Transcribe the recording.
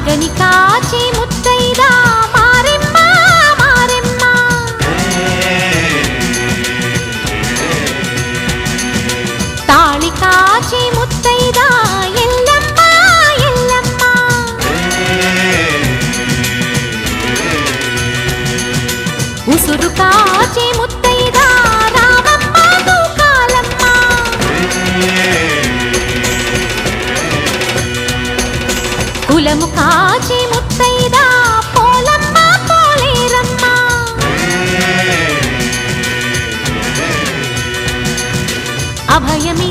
మగని కాచి ముత్తైదా మారెమ్మ మారెమ్మ తాళి కాచి ముత్తైదా ఎల్లమ్మ ఎల్లమ్మ ఉసురు కాచి ముత్తైదా రామమ్మ తూకాలమ్మ కులము కాచి ముత్తైదా పోలమ్మ పోలేరమ్మ అభయమి